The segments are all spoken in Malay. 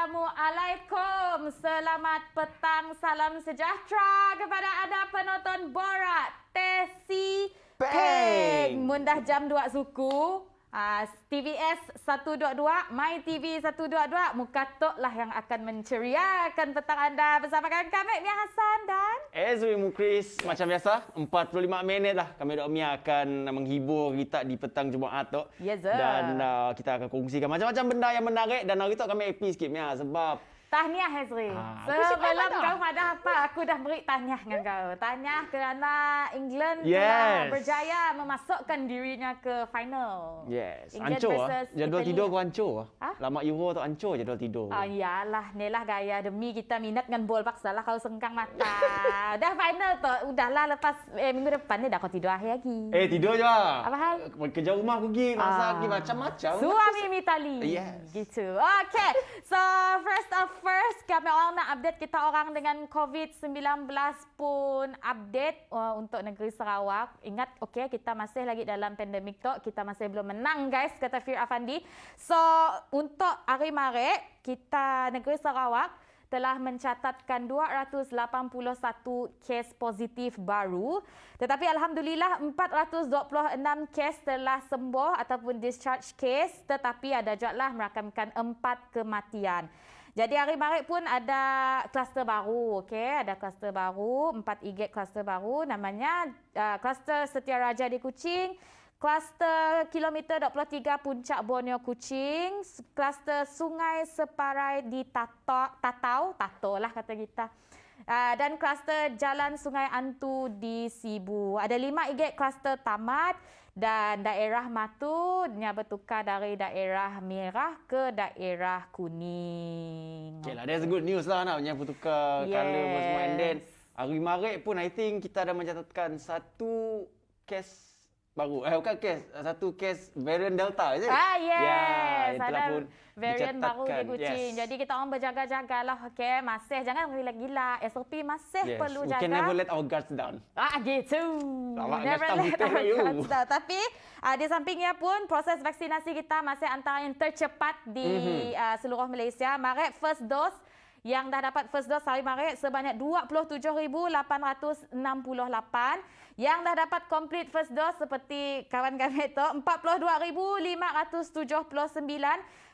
Assalamualaikum. Selamat petang, salam sejahtera kepada anda penonton Borak Tesi Peng. Mundah jam 2 suku. TVS 122, My TV 122, muka tok lah yang akan menceriakan petang anda bersama kami, Mia Hassan dan Ezri Mukris. Macam biasa, 45 minit lah kami Dok Mia akan menghibur kita di petang Jumaat tu. Yes, sir. Dan kita akan kongsikan macam-macam benda yang menarik. Dan hari tu kami happy sikit Mia sebab tahniah, Ezri. Sebelum kau ada apa, aku dah beri tahniah dengan kau. Tahniah kerana England telah berjaya memasukkan dirinya ke final. Yes. England Hancur versus jadual Italy. tidur kau hancur. Ha? Lama Euro tu hancur jadual tidur. Iyalah, nelah gaya demi kita minat dengan bol paksalah kau sengkang mata. Dah final tu, udahlah lepas minggu depan ni dah kau tidur akhir lagi. Tidur je. Apa hal? Kerja rumah aku pergi, masak pergi macam-macam. Suami Mitali. Yes. Gitu. Okay. So, first, kami orang nak update kita orang dengan COVID-19 pun update untuk negeri Sarawak. Ingat, okay, kita masih lagi dalam pandemik tu. Kita masih belum menang, guys, kata Fir Afandi. So, untuk hari Maret, kita negeri Sarawak telah mencatatkan 281 kes positif baru. Tetapi Alhamdulillah 426 kes telah sembuh ataupun discharge kes. Tetapi ada juga merakamkan 4 kematian. Jadi hari Maret pun ada kluster baru, okey, ada kluster baru, 4 igek kluster baru, namanya kluster Setiaraja di Kuching, kluster kilometer 23 Puncak Borneo Kuching, kluster Sungai Separai di Tato lah kata kita. Dan kluster Jalan Sungai Antu di Sibu. Ada 5 igek kluster tamat dan daerah Matu bertukar dari daerah merah ke daerah kuning. Okay lah, that's good news lah nak punya bertukar colour semua. And then hari Maret pun I think kita ada mencatatkan 1 kes baru. Bukan kes, 1 kes varian Delta, is it? Yes. Yang telah pun varian baru di Kuching. Yes. Jadi kita orang berjaga-jagalah, okey. Masih jangan gila-gila. SOP masih perlu We jaga. can never let our guards down. Gitu. Lawak Never dah let our you. guards down. Tapi di sampingnya pun proses vaksinasi kita masih antara yang tercepat di seluruh Malaysia. Maret first dose yang dah dapat first dose hari Maret sebanyak 27,868. Yang dah dapat complete first dose seperti kawan kami itu 42,579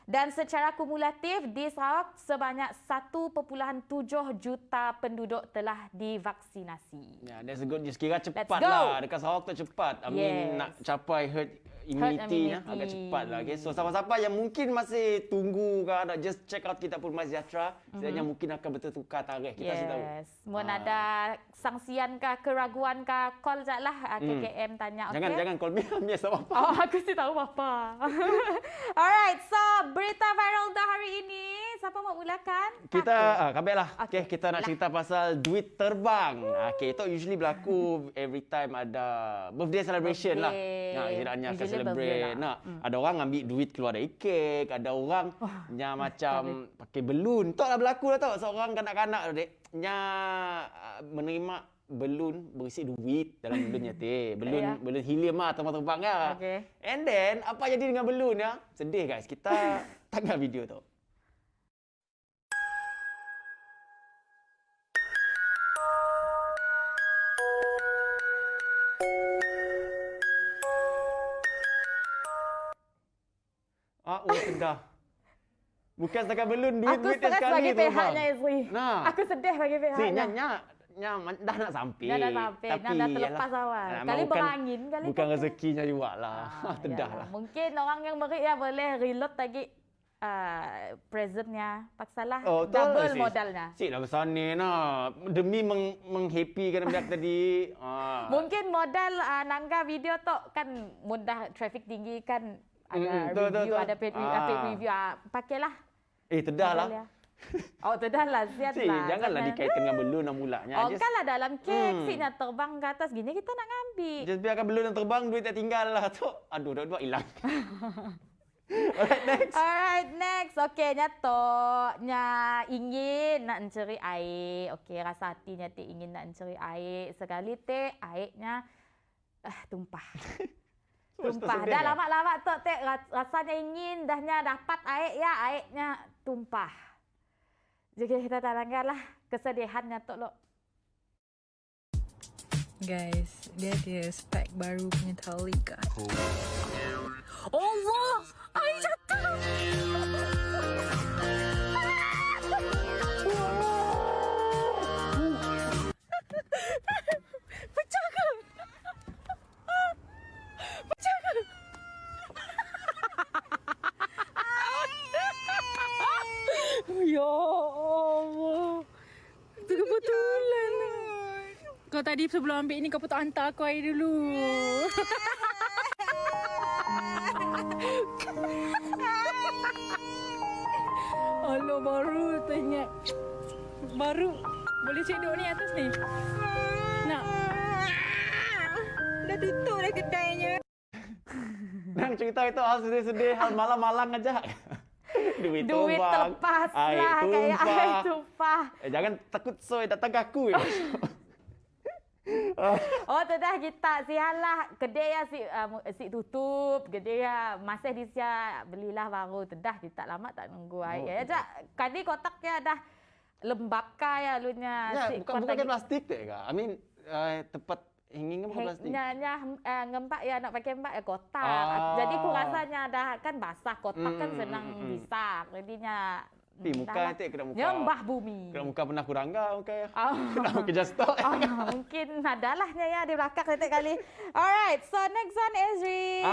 dan secara kumulatif di Sarawak sebanyak 1.7 juta penduduk telah divaksinasi. Yeah, that's good news. Kira cepat lah. Dekat Sarawak tu cepat. I mean, nak capai herd immunity-nya agak cepat lah. Okay? So, siapa-siapa yang mungkin masih tunggu ke, nak just check out kita pun Mas Sejahtera, setidaknya mungkin akan betul tukar tarikh. Kita kasih tahu. Mun ada sangsian ke, keraguan ke, call je lah KKM tanya. Okay? Jangan call Mia sama apa. Oh, aku sih tahu apa. Alright, so berita viral dah hari ini. Siapa mau mulakan? Kita, kabel lah. Okay, kita nak cerita pasal duit terbang. Okay, itu usually berlaku every time ada birthday celebration lah. Kiranya akan celebrate. Ada orang ambil duit keluar dari kek. Ada orang yang macam pakai belun. Tak lah berlaku lah tau. Seorang kanak-kanak tu, dek. Yang menerima belun berisi duit dalam belunnya teh. Belun helium lah terbang-terbang lah. Okay. And then, apa jadi dengan belun ya? Sedih guys. Kita tengok video tu. Sedar. Bukan setakat belun, duit-duit yang sekali bagi pihaknya, Ezri. Aku sedih bagi pihaknya. Dah nak sampai. Dah sampai. Dah terlepas awal. Kali berangin, kali bukan rezekinya juga lah. Tedah lah. Mungkin orang yang beri boleh reload lagi presentnya. Paksalah double modalnya. Cik dah besar ni nah. Demi menghappykan budak tadi. Mungkin modal nangga video tu kan mudah traffic tinggi kan. Ada review, ada paid review. Pakailah. Tedah lah. Tedah lah. Siap lah. Janganlah dikaitkan dengan belun yang mulanya. Kan lah dalam kek. Siknya terbang ke atas gini, kita nak ngambil. Just biarkan belun yang terbang, duit tak tinggal lah. Aduh, duit hilang. Alright, next. Okey, nyato. Ingin nak mencari air. Okey, rasa hatinya ingin nak mencari air. Sekali airnya tumpah. Tumpah. Dah lama-lama tu rasanya ingin dahnya dapat air ya, airnya tumpah. Jadi kita tanggallah kesedihannya tu lo. Guys, dia ada spek baru punya Metallica. Allah! Air jatuh! Pecah ke? Pecah ke? Ya Allah. Itu kebetulan. Kau tadi sebelum ambil ni kau patut hantar aku air dulu. Allah baru teringat. Baru boleh cek duduk ni atas ni. Nak. Dah tutup dah kedainya. Nang cerita itu hal sedih-sedih, hal malang-malang aja. Duit terlepas lah kayak air tumpah. Jangan takut soy datang ke aku ya. Oh tu dah kita sialah kedai ya si tutup kedai ya masih di sia belilah baru tu dah kita lama tak nunggu air. Ya kadi kotak ya dah lembab ka ya lunya Ya, si bukan plastik deh kak. I mean tempat hanging kan plastik. Nya ngembak ya nak pakai mbak ya kotak. Jadi ku rasanya dah kan basah kotak kan senang bisa. Jadinya Tapi muka nanti kena muka. Nyembah bumi. Kena muka pernah kurang enggak muka ya. Kena muka just stop. Mungkin adalahnya ya di belakang setiap kali. Alright, so next one Ezri.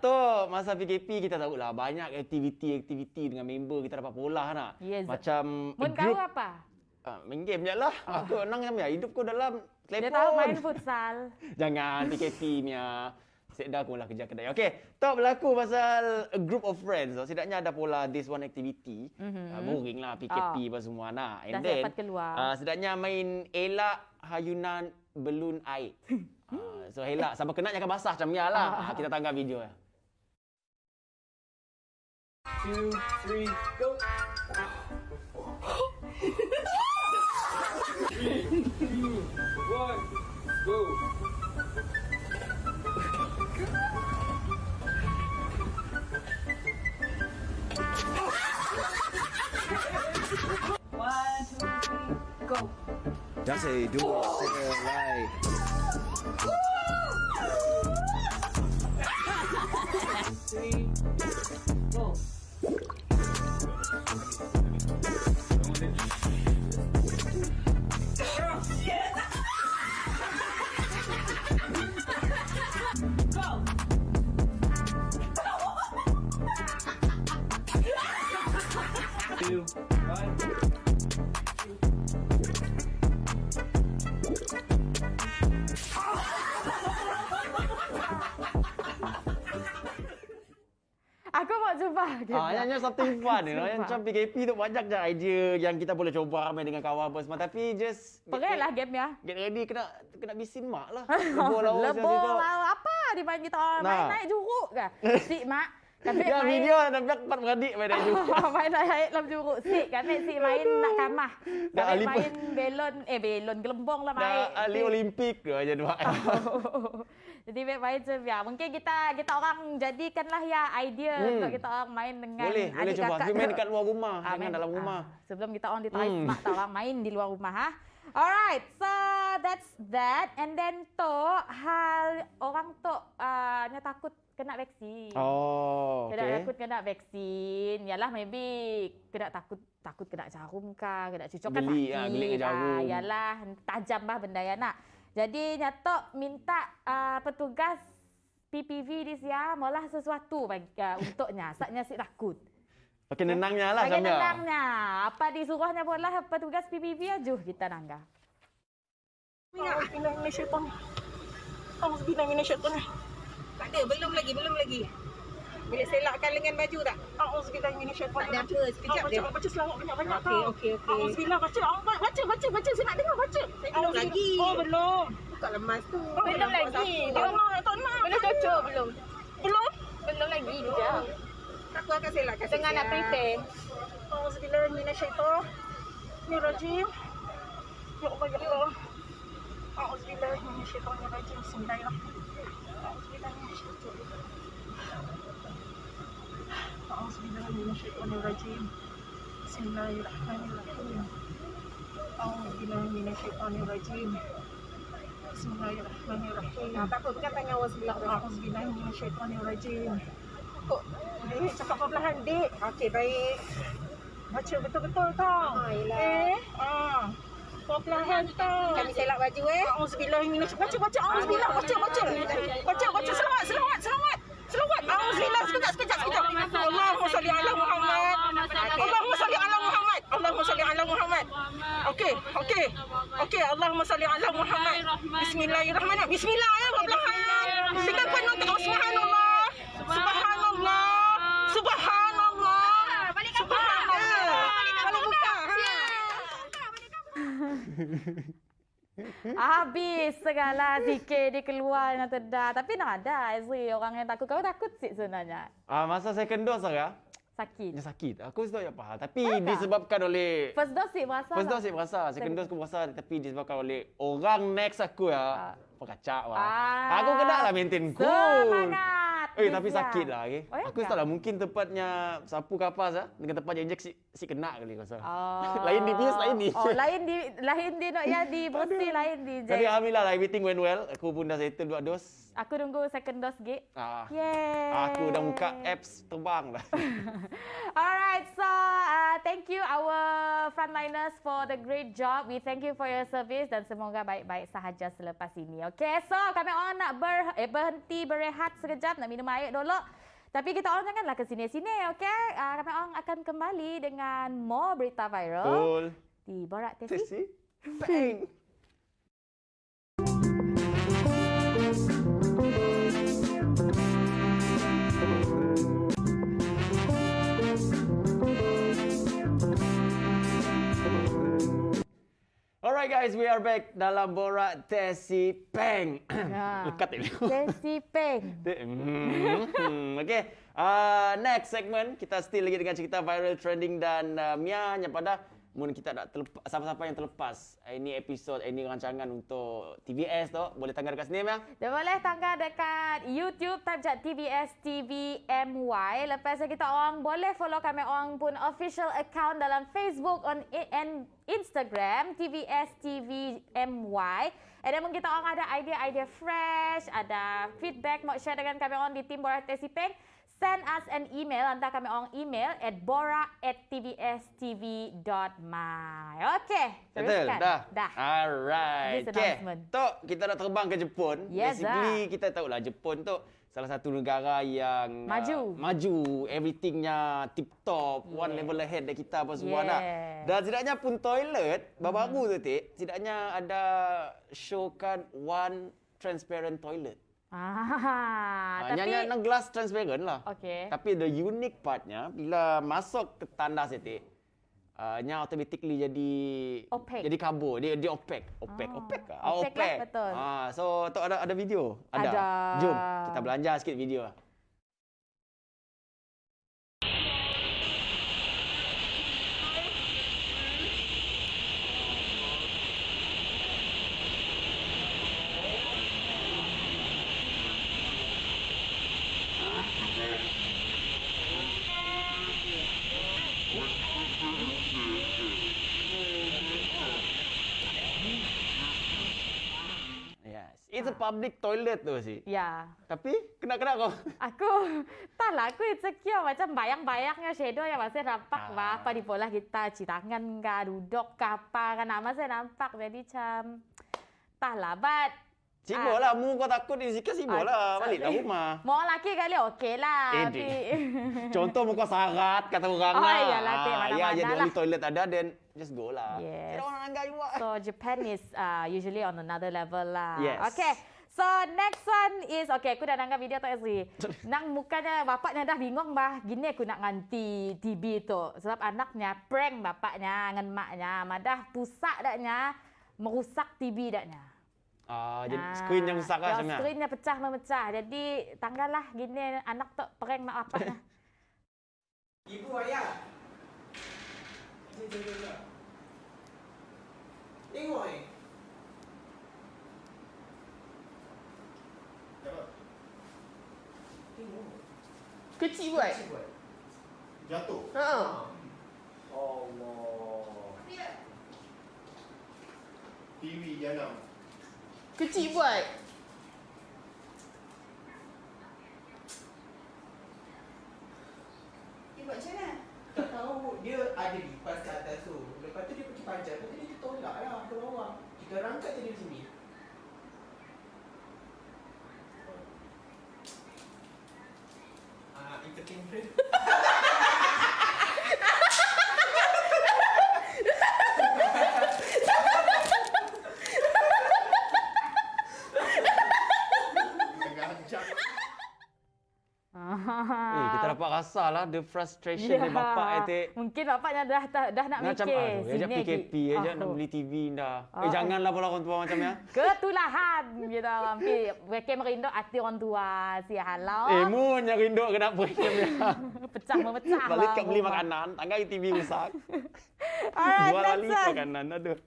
Tu masa PKP kita tahulah banyak aktiviti dengan member kita dapat pola nak. Yes. Macam Mun kau apa? Main game je lah. Aku senang macam ya. Hidupku dalam telefon. Dia tahu main futsal. Jangan PKP punya. Sedar aku lah kerja kedai. Okey, tak berlaku pasal a group of friends. So, setidaknya ada pola this one activity. Boring lah PKP apa semua nak. And dah then dapat keluar. Setidaknya main elak hayunan belun air. So elak sama kena jangan basah macam ya lah. Kita tangga video ya. 2 3 go. 3 2 1 go. Just say do it right. Go. Two, one. Aku mau cuba. Hanya something fun. Macam PKP tu banyak je idea yang kita boleh cuba main dengan kawan apa semua. Tapi just Pergilah game ya. get ready kena bisin mak lah. Lebur lah. Apa di main kita main naik juruk ke? Si mak. Kami ya, main video ada empat beradik main naik juruk. main naik dalam juruk. Kami main nak kamah. Dah Kami ahli main belon gelembong lah main. Dah ahli Olimpik tu aja dua. Jadi main je ya. Mungkin kita orang jadikanlah ya idea untuk kita orang main dengan Boleh adik cuba. kakak. Kita main dekat luar rumah, jangan dalam rumah. Sebelum kita orang ditarik mak kita orang main di luar rumah ha. Alright, so that's that. And then tu hal orang tu nya takut kena vaksin. Oh, Kena takut kena vaksin. Yalah maybe kena takut kena jarum kah, kena cucuk kan Geli sakit. geli ke jarum. Yalah tajam bah benda ya nak. Jadi nyatok minta petugas PPV di sia malah sesuatu bagi untuknya. Saknya si takut. Pakai nenangnya lah Pakai samnya. nenangnya. Apa disuruhnya pula petugas PPV ajuh kita nangga. Auzubillah minasyaitan. Auzubillah minasyaitan. Tak ada, belum lagi. Boleh selakkan lengan baju tak? Auzubillah minasyaitan. Tak ada apa, sekejap je. Baca selawat banyak-banyak Okey. Auzubillah baca. Baca. Saya nak dengar baca. Belum lagi. Oh, belum. Buka lemas tu. Belum lagi. Tak nak. Belum cocok, belum. Belum. Belum lagi juga. Aku akan selakkan. Tengah nak prepare. Auzubillah minasyaitan. Rajim. Ya Allah, ya Allah. Auzubillah minasyaitan rajim. Bismillahirrahmanirrahim. Auzubillah minasyaitan. Auzubillah minasyaitan rajim. Bismillahirrahmanirrahim. A'udzubillahi minasyaitonirrajim. Bismillahirrahmanirrahim. Takut kan tangan awak sebelah. A'udzubillahi minasyaitonirrajim. Kok dia cakap perlahan, Dik? Okey, baik. Baca betul-betul tau. Perlahan tau. Kami selak baju A'udzubillahi minasyaitonirrajim. Baca. A'udzubillah. Baca. Selamat. A'udzubillah. Sekejap. Allahumma salli ala Muhammad. Allahumma salli ala Muhammad. Okey. Allahumma salli ala Muhammad. Bismillahirrahmanirrahim. Bismillah ya, perlahan. Dengan penuh tengok subhanallah. Kalau buka. Habis segala zikir dia keluar dengan tedah. Tapi nak ada Azri orang yang takut. Kau takut sih sebenarnya? Masa second dose Sarah, Sakit. dia sakit. Aku tak apa hal. Tapi disebabkan oleh First dose sih berasa. First dose saya berasa, second dose aku berasa, tapi disebabkan oleh orang next aku pekacak lah. Aku kena lah maintain cool. Semangat. Tapi Dia. sakit lah. Okay? Oh, ya Aku ke? tak lah, mungkin tempatnya sapu kapas dengan tempatnya injek si kena kali rasa. Oh. Lain di bias, lain di. Oh, lain di nak ya di bersih, lain di Tapi je. alhamdulillah lah, everything went well. Aku pun dah settle 2 dos. Aku tunggu second dose gig. Yeay. Aku dah buka apps terbang dah. Alright, so thank you our frontliners for the great job. We thank you for your service dan semoga baik-baik sahaja selepas ini. Okay, so kami orang nak berhenti berehat sekejap, nak minum air dulu. Tapi kita orang janganlah ke sini-sini, okay? Kami orang akan kembali dengan more berita viral Betul. di Borak Tesi. Tesi. Bang. Alright guys, we are back dalam Borak Tesi Peng. Lekat ni. Tesi Peng. Okay, next segment kita still lagi dengan cerita viral trending dan Mia yang pada mungkin kita tak terlepas, siapa-siapa yang terlepas ini episod, ini rancangan untuk TVS tu, boleh tanggal dekat sini Mia? Dia boleh tanggal dekat YouTube type je TVS TV MY. Lepas tu kita orang boleh follow kami orang pun official account dalam Facebook and Instagram TVS TV MY. And then kita orang ada idea-idea fresh, ada feedback mau share dengan kami orang di tim Borak Tesi Peng. Send us an email, hantar kami orang email at bora@tvstv.my. Okey, teruskan. Dah. Alright. This Okay. announcement. Tok, kita nak terbang ke Jepun. Yes, Basically, kita tahulah Jepun tu salah satu negara yang maju, everythingnya tip top, one level ahead dari kita apa semua dah. Dan setidaknya pun toilet baru-baru tu setidaknya ada showkan one transparent toilet. Tapi Yang glass transparent lah. okey. Tapi the unique partnya bila masuk ke tandas itu, nya automatically jadi Opaque. jadi karbo, dia opaque. Opaque ke? Opaque lah, betul. So tu ada video? Ada. Jom kita belanja sikit video. It's a public toilet tu sih. Ya. Tapi kena kau. Aku taklah aku insecure macam bayang-bayangnya shadow yang masih nampak apa di bola kita cuci tangan ke duduk ke apa kan masih nampak jadi macam taklah but Sibuk lah, mu kau takut ni sikit sibuk lah. Baliklah rumah. mau laki kali okey lah. Tapi Contoh muka sarat kata orang Oh, lah. iyalah, mana-mana ya, jadi lah. only toilet ada then just go lah. Yes. Tidak orang angkat juga. So Japan is usually on another level lah. Yes. Okay. So next one is okay. Aku dah nangkap video tu Azri. Nang mukanya bapaknya dah bingung bah. Gini aku nak ganti TV tu sebab anaknya prank bapaknya dengan maknya. Madah pusak daknya merusak TV daknya. Jadi skrin yang rusak lah sebenarnya. Skrinnya pecah memecah. Jadi tanggallah gini anak tu prank mak bapaknya. Ibu ayah. Tengok Kecil buat. Jatuh. Ha. Allah. TV jangan. Kecil buat. Buat macam mana? Tak tahu, dia ada lipas ke atas tu. Lepas tu dia pergi panjang, lepas tu dia tolak lah ke bawah. Kita rangkat je di sini. Itu kamera. Kita dapat rasa lah the frustration yeah. Dia bapak itu. Mungkin bapaknya dah nak Macam mikir. ajak PKP, ajak nak beli TV dah. Janganlah pula orang tua macam ni. Ketulahan kita hampir. Mereka merinduk hati orang tua. Sialah. Mun yang rinduk kena macam ni. Pecah memecah. Balik kat beli makanan, tanggai TV rusak. Alright, Dua kali makanan, aduh.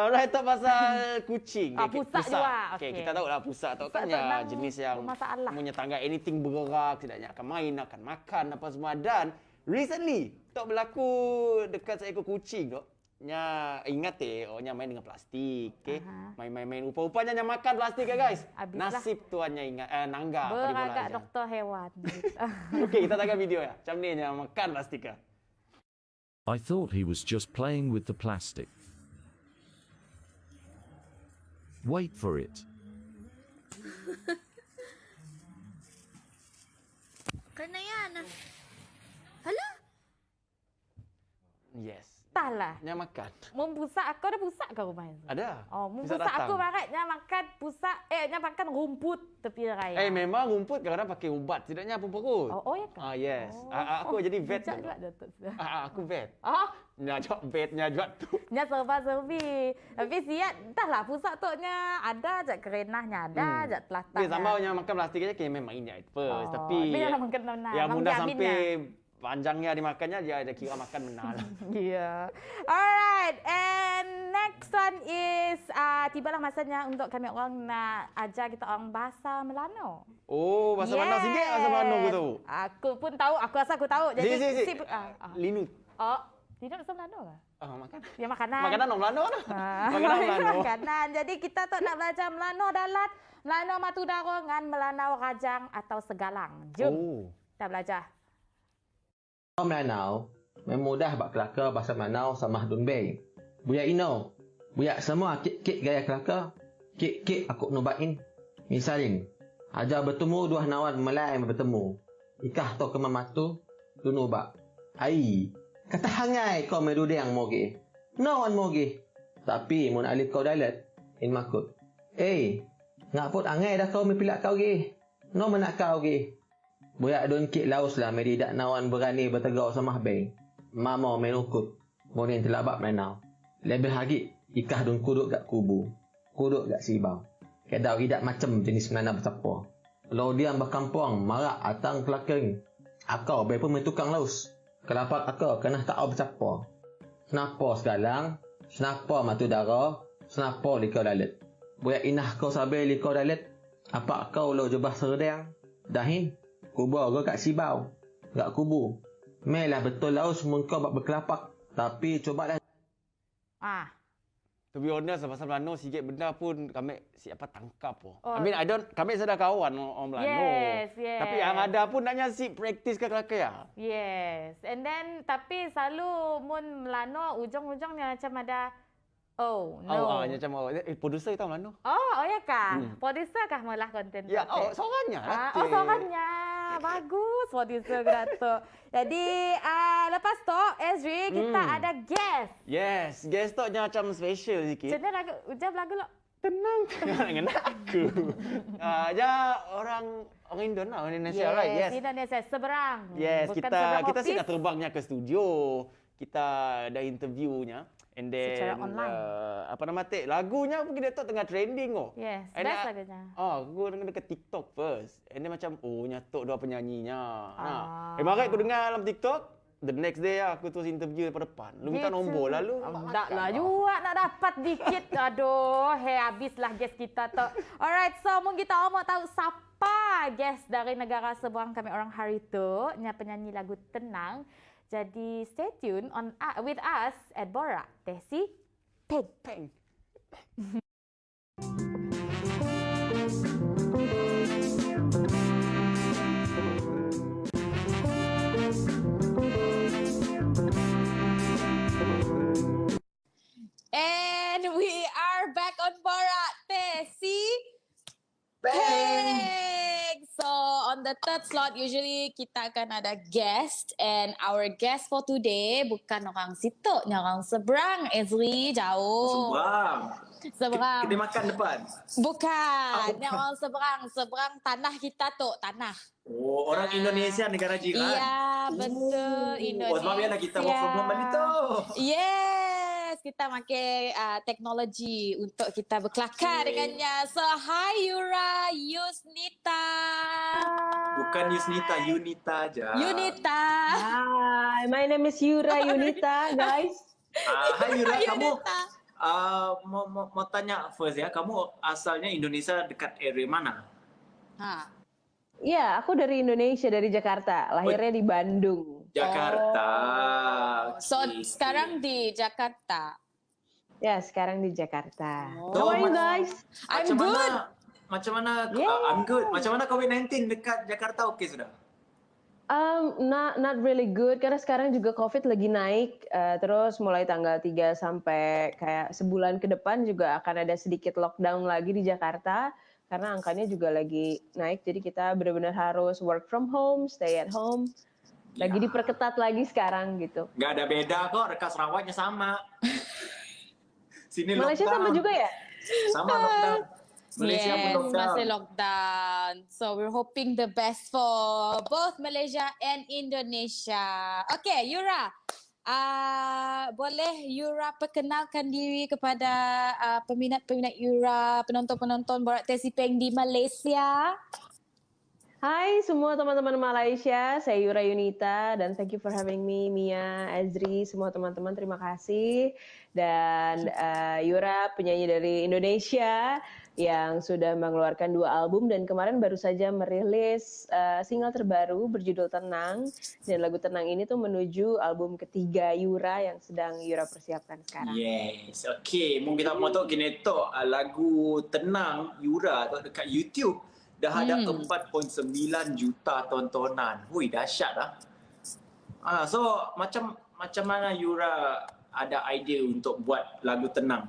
Right, tak pasal kucing. Pusat juga. Okay, kita tahu lah pusat tu kan Pusat ya jenis yang masalah. punya tangga anything bergerak, tidaknya akan main, akan makan apa semua. Dan recently, tak berlaku dekat seekor kucing tu. Nya ingat nya main dengan plastik, okey. Main rupa-rupanya nya makan plastik guys. Habislah. Nasib tuannya ingat nangga beragak doktor hewan. Okey, kita tengok video ya. Macam ni nya makan plastik ah. I thought he was just playing with the plastic. Wait for it. Kena yan. Hala? Yes. Entahlah. Nya makan. Mun pusat aku ada pusat ke rumah tu? Ada. Oh, mun Pusat pusat datang. aku baratnya makan pusat nya makan rumput tepi raya. Memang rumput kadang-kadang pakai ubat, tidaknya apa perut. Oh ya ke? Yes. Aku jadi vet. Bijak juga Datuk. Aku vet. Oh, Nya jawab vetnya jawab tu. nya serba-serbi. Tapi siap entahlah pusat tu nya ada je kerenahnya, ada je telatah. Dia sambaunya makan plastik aja kayak memang ini at first. Tapi dia nak makan benar. yang mudah sampai panjangnya dimakannya dia ada kira makan benar. Yeah. Alright, and next one is tibalah masanya untuk kami orang nak ajar kita orang bahasa Melano. Oh, bahasa mana sikit bahasa Melano aku tahu. Aku pun tahu, aku rasa aku tahu. Jadi Linut. Oh, tidak bahasa Melano ke? Makan. Ya makanan. Makanan orang Melano lah. Makanan Melano. Makanan. Jadi kita tu nak belajar Melano dalat, Melano Matudaro dengan Melano Rajang atau Segalang. Jom. Kita belajar. Orang Melanau memang mudah bak kelakar bahasa Melanau sama Dun Bay. Buyak ino. Buyak semua kek-kek gaya kelakar. Kek-kek aku nubain. Misalin, aja bertemu dua nawan Melai bertemu. Ikah to ke mamatu, tu nubak. Ai, kata hangai kau medudeng moge. Nawan moge. Tapi mun alif kau dalat, in makut. Ngaput angai dah kau mepilak kau ge. No menak kau ge. Buyak don kek laus lah medidak nawan berani bertegau sama beng. Mama menukut. Monin telabak menau. Lebih lagi ikah don kuduk gak kubu. Kuduk gak sibau. Kedau idak macam jenis menana bertapa. Lo diam berkampung marak atang kelakang. Akau berapa tukang laus. Kelapak akau kena tak bercapa. Senapa segalang, senapa matu dara, senapa likau dalet. Buyak inah kau sabai likau dalet. Apa kau lo jebah serdang? Dahin. Kubur kau kat sibau. Gak kubu. Melah betul laus mun kau bak berkelapak. Tapi cobalah. To be honest, pasal Melano sikit benda pun kami siapa tangkap pun. I mean, kami sudah kawan orang Melano. Yes. Tapi yang ada pun naknya si praktis ke kelakar ya. Yes. And then tapi selalu mun Melano ujung-ujungnya macam ada Macam producer kita Melano. Oh ya kah? Producer kah malah konten tu? Ya, seorangnya. Seorangnya. Bagus producer kita. Jadi lepas tu Ezri kita ada guest. Yes, guest tu macam special sikit. Macam mana ucap lagu lo? Tenang, dengan aku. Orang Indon lah, orang Indonesia, right? Yes. Indonesia seberang. Yes, bukan kita sih terbangnya ke studio. Kita ada interviewnya. And then secara online. lagunya mungkin dia tengah trending Yes, best lagunya. Aku dengar dekat TikTok first. And then macam nyatok dua penyanyinya. Bagai aku dengar dalam TikTok, the next day aku terus interview depan. Lu minta nombor lah lu. Tak lah juga nak dapat dikit. Aduh, habislah guest kita tu. Alright, so mungkin kita mau tahu siapa guest dari negara seberang kami orang hari tu, nya penyanyi lagu Tenang. Jadi stay tune with us at Borak Tesi Peng. And we are back on Borak Tesi Peng. So on the third slot usually kita akan ada guest, and our guest for today bukan orang situ, ni orang seberang. Ezri jauh. Seberang. Kita makan depan. Bukan, ni orang seberang tanah kita tu, tanah. Oh, orang Indonesia negara jiran. Iya, betul. Indonesia. Oh, sebab biarlah kita work from home tu. Yes, kita pakai teknologi untuk kita berkelakar dengannya. So, hi Yura, Yusnita. Bukan Yusnita, Yunita aja. Yunita. Hi, my name is Yura Yunita, guys. Hai Yura, kamu Yunita. mau tanya first ya, kamu asalnya Indonesia dekat area mana? Ya, aku dari Indonesia, dari Jakarta. Lahirnya di Bandung. Jakarta. So, Okey. sekarang di Jakarta. Ya, sekarang di Jakarta. So, How are you guys? I'm good. Macam mana? Yeah. I'm good. Macam mana COVID-19 dekat Jakarta? Okey sudah. Not really good karena sekarang juga COVID lagi naik. Terus mulai tanggal 3 sampai kayak sebulan ke depan juga akan ada sedikit lockdown lagi di Jakarta karena angkanya juga lagi naik. Jadi kita benar-benar harus work from home, stay at home. Lagi diperketat lagi sekarang gitu. Nggak ada beda kok, dekat Sarawaknya sama. Sini Malaysia lockdown. sama juga ya? Sama lockdown. Malaysia pun Yes, lockdown. masih lockdown. So we're hoping the best for both Malaysia and Indonesia. Okay, Yura. Boleh Yura perkenalkan diri kepada peminat-peminat Yura, penonton-penonton Borak Tesi Peng di Malaysia? Hai semua teman-teman Malaysia, saya Yura Yunita dan thank you for having me, Mia, Ezri, semua teman-teman terima kasih. Dan Yura penyanyi dari Indonesia yang sudah mengeluarkan 2 album dan kemarin baru saja merilis single terbaru berjudul Tenang. Dan lagu Tenang ini tuh menuju album ketiga Yura yang sedang Yura persiapkan sekarang. Yes, okay. Mungkin kita mau tahu gini tu lagu Tenang Yura tu dekat YouTube dah ada 4.9 juta tontonan. Hui, dahsyat lah. So macam mana Yura ada idea untuk buat lagu Tenang?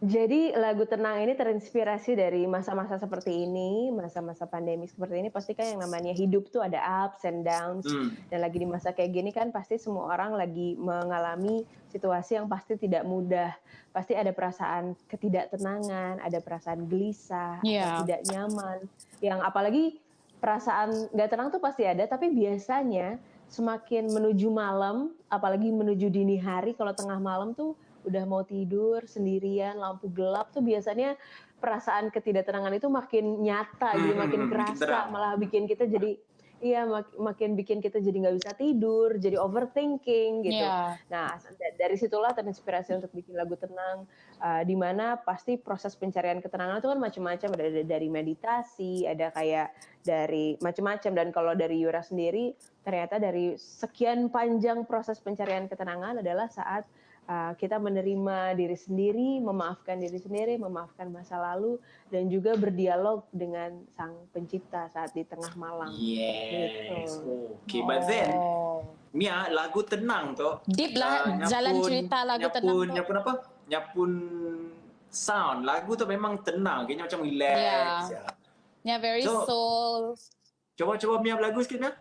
Jadi lagu Tenang ini terinspirasi dari masa-masa seperti ini, masa-masa pandemi seperti ini. Pasti kan yang namanya hidup tuh ada ups and downs. Dan lagi di masa kayak gini kan pasti semua orang lagi mengalami situasi yang pasti tidak mudah. Pasti ada perasaan ketidaktenangan, ada perasaan gelisah, Yeah. tidak nyaman. Yang apalagi perasaan gak tenang tuh pasti ada, tapi biasanya semakin menuju malam, apalagi menuju dini hari, kalau tengah malam tuh udah mau tidur sendirian, lampu gelap tuh biasanya perasaan ketidaktenangan itu makin nyata, jadi makin kerasa, malah bikin kita jadi makin bikin kita jadi nggak bisa tidur, jadi overthinking gitu. Yeah. Nah dari situlah terinspirasi untuk bikin lagu Tenang, di mana pasti proses pencarian ketenangan itu kan macam-macam, ada dari meditasi, ada kayak dari macam-macam. Dan kalau dari Yura sendiri ternyata dari sekian panjang proses pencarian ketenangan adalah saat kita menerima diri sendiri, memaafkan diri sendiri, memaafkan masa lalu, dan juga berdialog dengan Sang Pencipta saat di tengah malam. Yes. Gitu. Okay, but then Mia, lagu Tenang tu Deep lah jalan cerita lagu Tenang tu. Nyapun apa? Nyapun sound. Lagu tu memang tenang, kayaknya macam relax. Yeah, very So, soul. Coba Mia berlagu sikit Mia.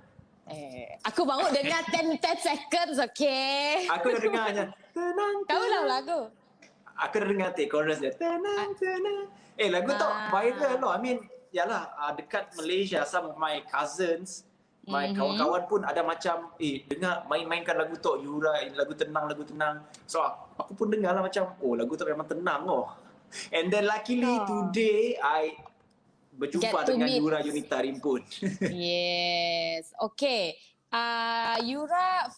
Aku baru dengar 10 seconds, okay? Aku dah dengar je. Tenang. Kau lah lagu. Aku dah dengar chorus dia. Tenang. Lagu tu viral loh. I mean, yalah, dekat Malaysia, some of my cousins, my kawan-kawan pun ada macam, dengar mainkan lagu tu, Yura, lagu tenang. So, aku pun dengar lah macam, lagu tu memang tenang oh. And then luckily today, I berjumpa dengan Yura Yunita Rimpun. Yes. Okay.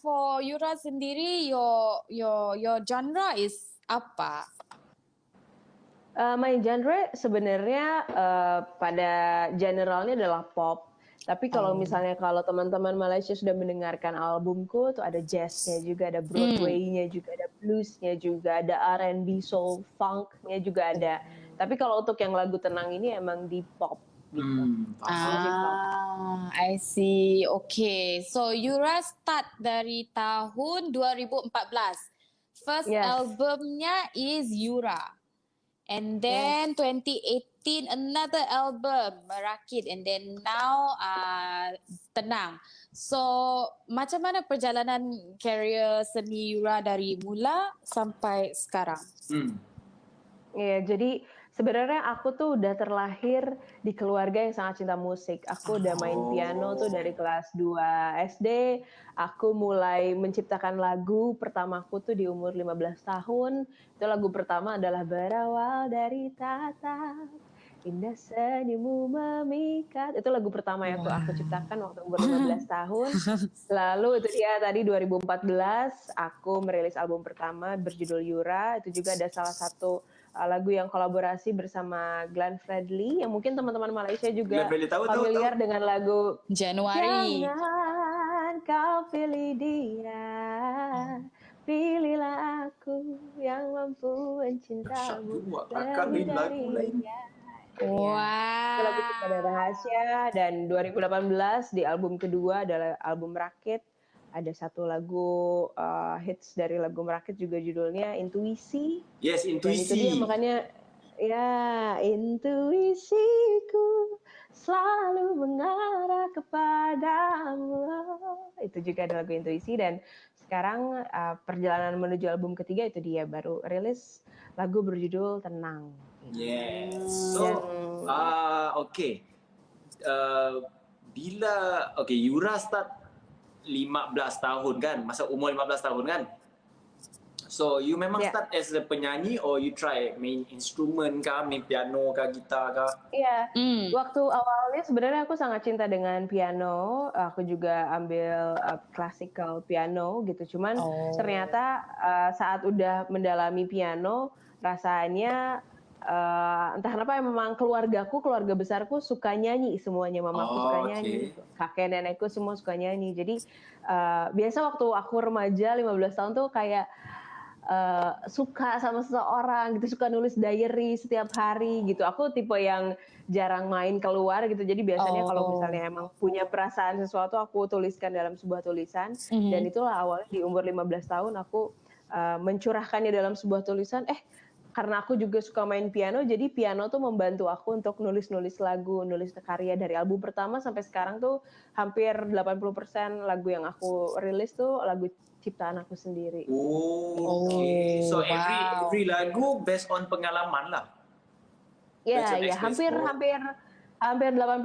For Yura sendiri, your genre is apa? My genre sebenarnya pada generalnya adalah pop. Tapi kalau misalnya kalau teman-teman Malaysia sudah mendengarkan albumku, tuh ada jazznya juga, ada Broadway-nya juga, ada bluesnya juga, ada R&B, soul, funk-nya juga ada. Tapi kalau untuk yang lagu tenang ini emang di pop gitu. Musik pop. I see. Okay. So Yura start dari tahun 2014. First Yes. albumnya is Yura. And then 2018 another album Merakit, and then now Tenang. So macam mana perjalanan career seni Yura dari mula sampai sekarang? Iya, jadi sebenarnya aku tuh udah terlahir di keluarga yang sangat cinta musik. Aku udah main piano tuh dari kelas 2 SD. Aku mulai menciptakan lagu pertamaku tuh di umur 15 tahun. Itu lagu pertama adalah Berawal dari Tatap, Indah Senyummu Memikat. Itu lagu pertama yang aku ciptakan waktu umur 15 tahun. Lalu itu dia tadi 2014 aku merilis album pertama berjudul Yura. Itu juga ada salah satu lagu yang kolaborasi bersama Glenn Fredly yang mungkin teman-teman Malaysia juga Glenn Fredly, tahu. familiar dengan lagu Januari. Jangan kau pilih dia, pilihlah aku yang mampu mencintamu lebih dari dia. Wow. Itu lagu Pada Rahasia, dan 2018 di album kedua adalah album Merakit. Ada satu lagu hits dari lagu Merakit juga judulnya Intuisi. Yes, Dan itu intuisi. dia makanya ya intuisiku selalu mengarah kepadamu. Itu juga ada lagu Intuisi, dan sekarang perjalanan menuju album ketiga itu dia baru rilis lagu berjudul Tenang. Yes. So, okay. Yura start 15 tahun kan? Masa umur 15 tahun kan? So, you memang start as a penyanyi or you try main instrumen kah, main piano kah, gitar kah? Iya, waktu awalnya sebenarnya aku sangat cinta dengan piano. Aku juga ambil classical piano gitu. Cuman ternyata saat udah mendalami piano, rasanya entah kenapa memang keluarga besarku suka nyanyi semuanya. Mamaku suka nyanyi, kakek nenekku semua suka nyanyi. Jadi biasa waktu aku remaja 15 tahun tuh kayak suka sama seseorang gitu, suka nulis diary setiap hari gitu. Aku tipe yang jarang main keluar gitu. Jadi biasanya kalau misalnya emang punya perasaan sesuatu, aku tuliskan dalam sebuah tulisan. Dan itulah awalnya di umur 15 tahun aku mencurahkannya dalam sebuah tulisan. Karena aku juga suka main piano, jadi piano tuh membantu aku untuk nulis-nulis lagu, nulis karya dari album pertama sampai sekarang tuh hampir 80% lagu yang aku rilis tuh lagu ciptaan aku sendiri. Okay. So every lagu based on pengalaman lah. Ya, hampir 80%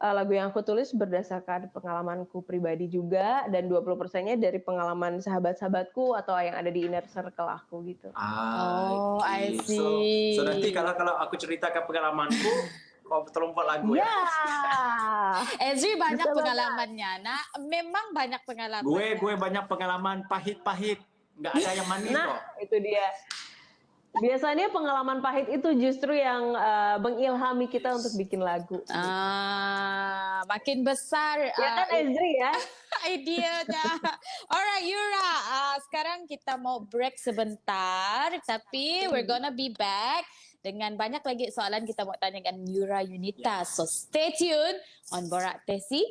lagu yang aku tulis berdasarkan pengalamanku pribadi juga, dan 20%-nya dari pengalaman sahabat-sahabatku atau yang ada di inner circle aku gitu. I see. So nanti kalau aku ceritakan pengalamanku, kau tolong buat lagu ya. Ezri banyak pengalamannya. Memang banyak pengalaman. Gue banyak pengalaman pahit-pahit. Nggak ada yang manis kok. Itu dia. Biasanya pengalaman pahit itu justru yang mengilhami kita untuk bikin lagu. Makin besar. Ya kan Ezri ya? Idenya. Alright Yura, sekarang kita mau break sebentar. Tapi we're gonna be back dengan banyak lagi soalan kita mau tanyakan Yura Yunita. So stay tuned on Borak Tesi.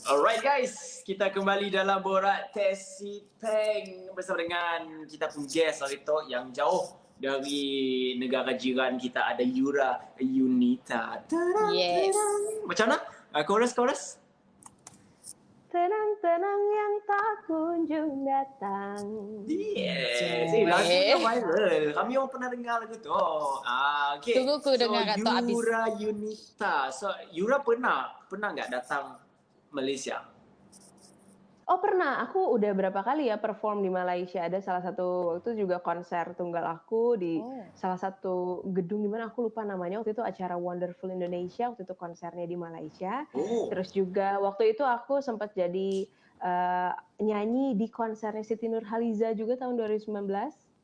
Alright guys, kita kembali dalam Borak Tesi Peng bersama dengan kita pun guest hari tu yang jauh dari negara jiran kita, ada Yura Yunita. Yes. Macam mana? Chorus. Tenang-tenang yang tak kunjung datang. Yes. Lagu viral. Kami orang pernah dengar lagu tu. Okay. Tunggu aku dengar kat tu habis. Yura Yunita. So Yura pernah enggak datang Malaysia? Oh pernah, aku udah berapa kali ya perform di Malaysia. Ada salah satu waktu itu juga konser tunggal aku di salah satu gedung di mana aku lupa namanya. Waktu itu acara Wonderful Indonesia, waktu itu konsernya di Malaysia. Oh. Terus juga waktu itu aku sempat jadi nyanyi di konsernya Siti Nurhaliza juga tahun 2019.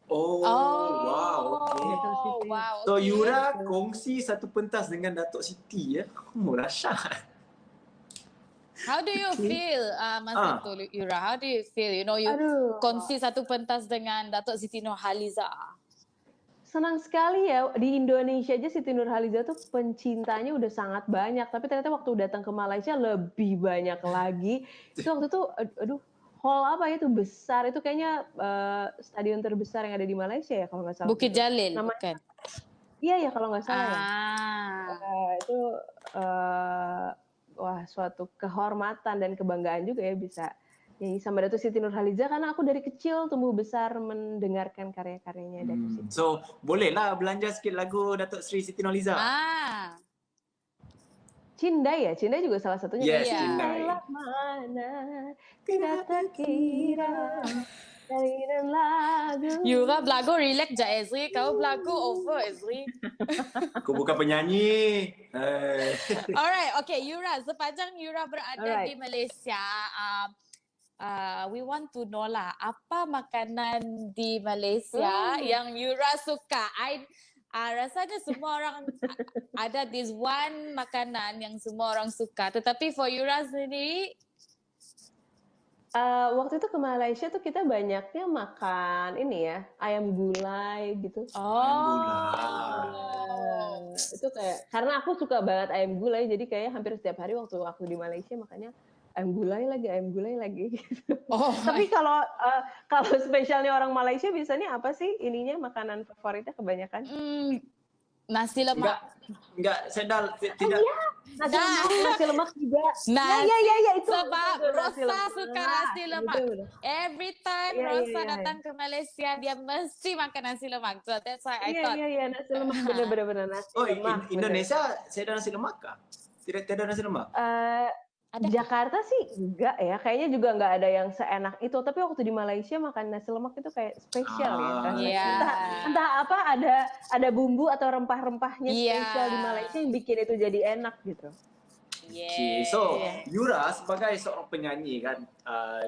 Oh, wow, okay. Siti. Wow, So okay. Yura kongsi satu pentas dengan Datuk Siti ya. Dahsyat. How do you feel masa tu, Yura? How do you feel? You know, you Aduh. kongsi satu pentas dengan Datuk Siti Nurhaliza. Senang sekali ya, di Indonesia aja Siti Nurhaliza tuh pencintanya udah sangat banyak, tapi ternyata waktu datang ke Malaysia lebih banyak lagi. Itu waktu itu, aduh, hall apa ya itu besar, itu kayaknya stadion terbesar yang ada di Malaysia ya kalau nggak salah. Bukit gitu. Jalil, Namanya, bukan? iya ya kalau nggak salah ya. Itu wah suatu kehormatan dan kebanggaan juga ya bisa nyanyi sama Datuk Siti Nurhaliza karena aku dari kecil tumbuh besar mendengarkan karya-karyanya Datuk Siti. So, bolehlah belanja sikit lagu Datuk Sri Siti Nurhaliza. Cindai ya, Cindai juga salah satunya. Yes, Cindai. Cindailah mana tidak terkira dari dan lagu. Yura belagu relax je Ezri, kau belagu over Ezri. Aku bukan penyanyi. Alright, okay Yura, sepanjang Yura berada di Malaysia, we want to know lah, apa makanan di Malaysia yang Yura suka? Rasanya semua orang ada this one makanan yang semua orang suka. Tetapi for Yura sendiri, waktu itu ke Malaysia tuh kita banyaknya makan ini ya, ayam gulai gitu. Itu kayak karena aku suka banget ayam gulai, jadi kayak hampir setiap hari waktu aku di Malaysia makanya ayam gulai lagi gitu. Tapi kalau spesialnya orang Malaysia biasanya apa sih ininya makanan favoritnya kebanyakan? Nasi lemak. Enggak, saya tidak. Nasi lemak juga. Ya, itu. Sebab Rosa suka nasi lemak. Every time Rosa datang ke Malaysia, dia mesti makan nasi lemak. So that's why I thought. Iya, nasi lemak benar-benar nasi lemak. Indonesia saya ada nasi lemak kah? Tidak ada nasi lemak. Di Jakarta sih enggak ya, kayaknya juga enggak ada yang seenak itu. Tapi waktu di Malaysia makan nasi lemak itu kayak spesial ya. Entah apa ada bumbu atau rempah-rempahnya spesial di Malaysia yang bikin itu jadi enak gitu. Okay. So Yura sebagai seorang penyanyi kan,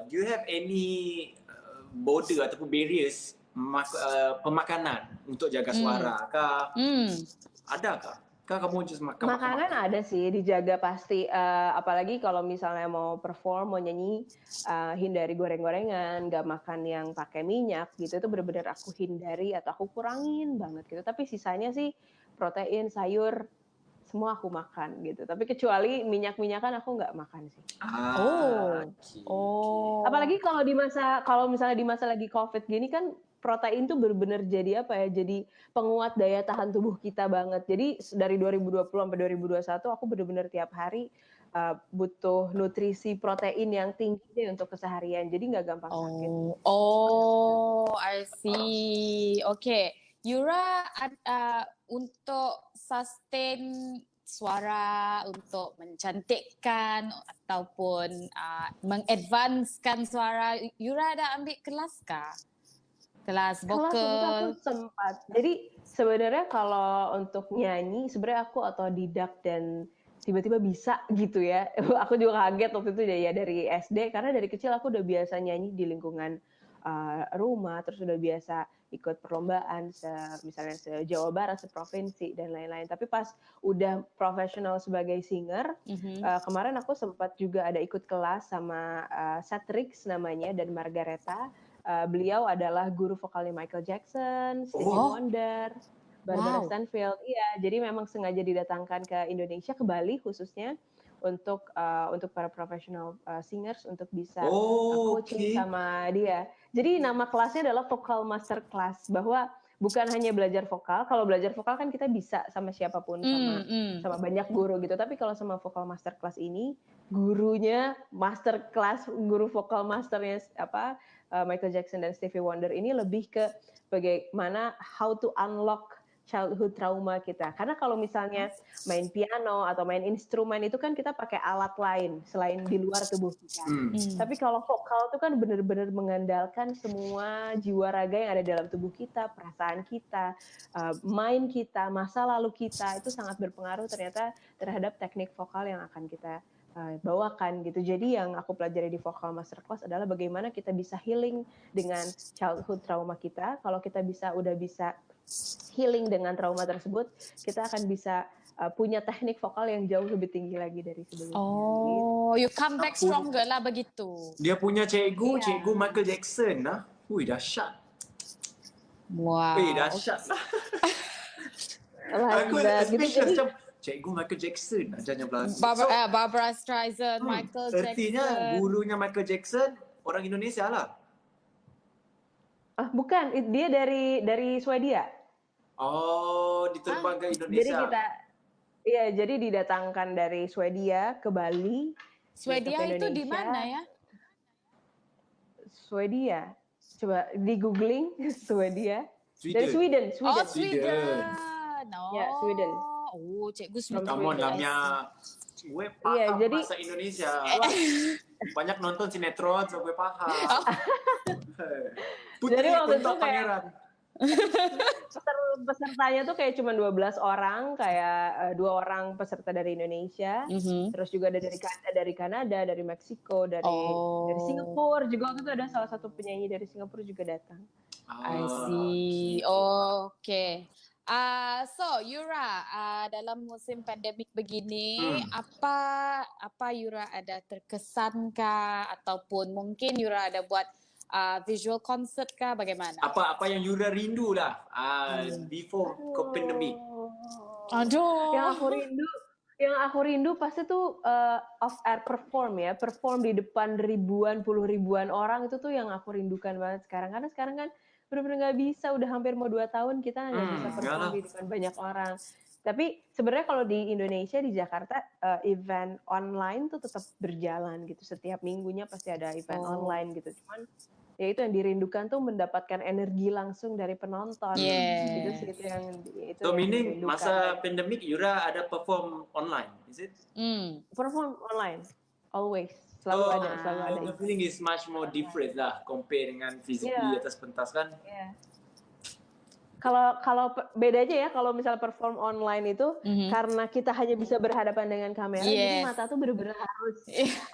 do you have any border ataupun barriers pemakanan untuk jaga suara kah? Adakah? Kamu just makan makanan ada sih dijaga pasti, apalagi kalau misalnya mau perform, mau nyanyi, hindari goreng-gorengan, nggak makan yang pakai minyak gitu, itu benar-benar aku hindari atau aku kurangin banget gitu. Tapi sisanya sih protein, sayur, semua aku makan gitu. Tapi kecuali minyak-minyakan aku nggak makan sih. Apalagi kalau misalnya di masa lagi COVID gini kan protein tuh benar-benar jadi apa ya? Jadi penguat daya tahan tubuh kita banget. Jadi dari 2020 sampai 2021 aku benar-benar tiap hari butuh nutrisi protein yang tinggi deh untuk keseharian. Jadi nggak gampang sakit. I see. Okay. Yura untuk sustain suara, untuk mencantikkan ataupun mengadvancekan suara, Yura ada ambil kelas kah? Kelas vokal? Kelas aku sempat. Jadi sebenarnya kalau untuk nyanyi, sebenarnya aku otodidak dan tiba-tiba bisa gitu ya. Aku juga kaget waktu itu ya dari SD, karena dari kecil aku udah biasa nyanyi di lingkungan rumah, terus udah biasa ikut perlombaan, misalnya se-Jawa Barat, se-provinsi, dan lain-lain. Tapi pas udah profesional sebagai singer, kemarin aku sempat juga ada ikut kelas sama Satrix namanya, dan Margareta. Beliau adalah guru vokalnya Michael Jackson, Stevie Wonder, Barbara Stanfield. Iya, jadi memang sengaja didatangkan ke Indonesia, ke Bali khususnya untuk para professional singers untuk bisa coaching sama dia. Jadi nama kelasnya adalah Vocal Master Class, bahwa bukan hanya belajar vokal. Kalau belajar vokal kan kita bisa sama siapapun, sama banyak guru gitu. Tapi kalau sama Vocal Master Class ini, gurunya master class, guru vokal masternya Michael Jackson dan Stevie Wonder ini lebih ke bagaimana how to unlock childhood trauma kita. Karena kalau misalnya main piano atau main instrumen itu kan kita pakai alat lain selain di luar tubuh kita. Tapi kalau vokal itu kan benar-benar mengandalkan semua jiwa raga yang ada dalam tubuh kita, perasaan kita, mind kita, masa lalu kita, itu sangat berpengaruh ternyata terhadap teknik vokal yang akan kita bawakan gitu. Jadi yang aku pelajari di Vokal Masterclass adalah bagaimana kita bisa healing dengan childhood trauma kita. Kalau kita udah bisa healing dengan trauma tersebut, kita akan bisa punya teknik vokal yang jauh lebih tinggi lagi dari sebelumnya. Oh, you come back stronger lah begitu. Dia punya cikgu Michael Jackson lah. Ui, dahsyat. Wow. Dahsyat lah. Aku speechless macam cikgu Michael Jackson ajarnya belagu. Barbara Streisand, Michael Jackson. Artinya gurunya Michael Jackson orang Indonesia lah. Bukan, dia dari Swedia. Oh, diterbang ke Indonesia. Jadi didatangkan dari Swedia ke Bali. Swedia itu di mana ya? Swedia. Coba di googling Swedia. Dari Sweden. Oh, Sweden. Ya, Sweden. Oh, cikgu Sweden. Kamu namanya gue paham bahasa Indonesia. Banyak nonton sinetron, so gue paham. Putri Jadi waktu untuk itu kayak pangeran. Pesertanya tuh kayak cuma 12 orang, kayak 2 orang peserta dari Indonesia, terus juga ada dari Kanada, dari Meksiko, dari Singapura juga. Waktu itu ada salah satu penyanyi dari Singapura juga datang. I see. Okay. So Yura, dalam musim pandemik begini, apa Yura ada terkesan kah, ataupun mungkin Yura ada buat visual concert kah, bagaimana? Apa yang Yura rindu lah before pandemic. Aduh. Yang aku rindu pasti tuh off air perform di depan puluh ribuan orang, itu tuh yang aku rindukan banget sekarang. Karena sekarang kan benar-benar nggak bisa, udah hampir mau 2 tahun kita nggak bisa perform di depan banyak orang. Tapi sebenarnya kalau di Indonesia, di Jakarta, event online tuh tetap berjalan gitu. Setiap minggunya pasti ada event online gitu. Cuman ya itu yang dirindukan tuh mendapatkan energi langsung dari penonton. Itu sih itu So yang meaning dirindukan. masa pandemik Yura ada perform online, is it? Perform online, always. Selalu ada. The feeling is much more different lah compare dengan physically atas pentas kan. Kalau bedanya ya, kalau misal perform online itu karena kita hanya bisa berhadapan dengan kamera, jadi mata tuh benar-benar harus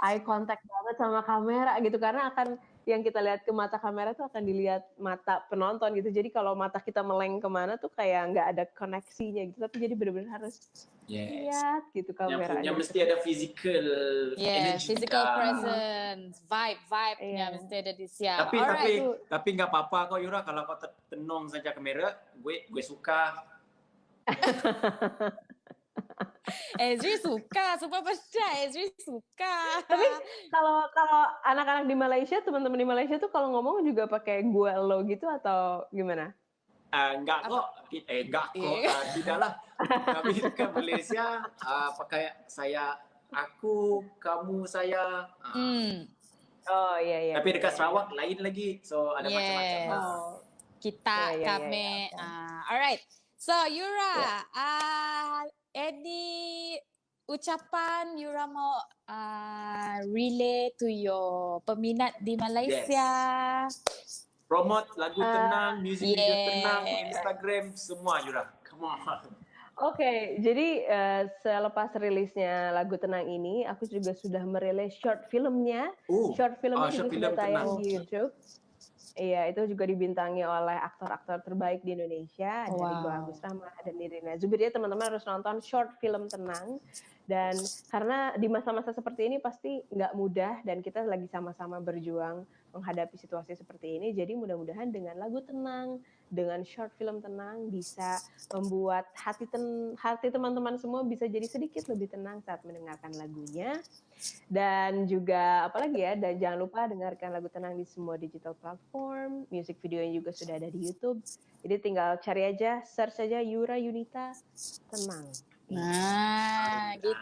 eye contact banget sama kamera gitu, karena akan yang kita lihat ke mata kamera tuh akan dilihat mata penonton gitu. Jadi kalau mata kita meleng kemana tuh kayak nggak ada koneksinya gitu, tapi jadi benar-benar harus lihat gitu kameranya. Yang mesti ada physical energy. Physical presence, vibe-nya mesti ada di siap. Tapi nggak apa-apa kok Yura, kalau kau tenung saja kamera, gue suka. Ezri suka, sumpah percaya Ezri suka. Tapi kalau anak-anak di Malaysia, teman-teman di Malaysia tuh kalau ngomong juga pakai gue lo gitu atau gimana? Enggak kok, tidaklah. Kami ke Malaysia pakai saya, aku, kamu, saya. Oh iya. Tapi dekat Sarawak lain lagi, so ada macam-macam. Kita, kami. Alright. So Yura, any ucapan Yura mau relay to your peminat di Malaysia? Promote lagu tenang, music video tenang, Instagram, semua Yura. Come on. Oke, jadi selepas rilisnya lagu tenang ini, aku juga sudah merilis short filmnya. Short filmnya juga sudah tayang di YouTube. Iya, itu juga dibintangi oleh aktor-aktor terbaik di Indonesia, ada Ridho Agus Rahman dan Nirina Zubir. Jadi teman-teman harus nonton short film tenang. Dan karena di masa-masa seperti ini pasti nggak mudah, dan kita lagi sama-sama berjuang menghadapi situasi seperti ini. Jadi mudah-mudahan dengan lagu tenang, dengan short film tenang bisa membuat hati teman-teman semua bisa jadi sedikit lebih tenang saat mendengarkan lagunya. Dan juga apalagi ya, dan jangan lupa dengarkan lagu tenang di semua digital platform. Music videonya juga sudah ada di YouTube. Jadi tinggal cari aja, search aja Yura Yunita Tenang. Nah, gitu.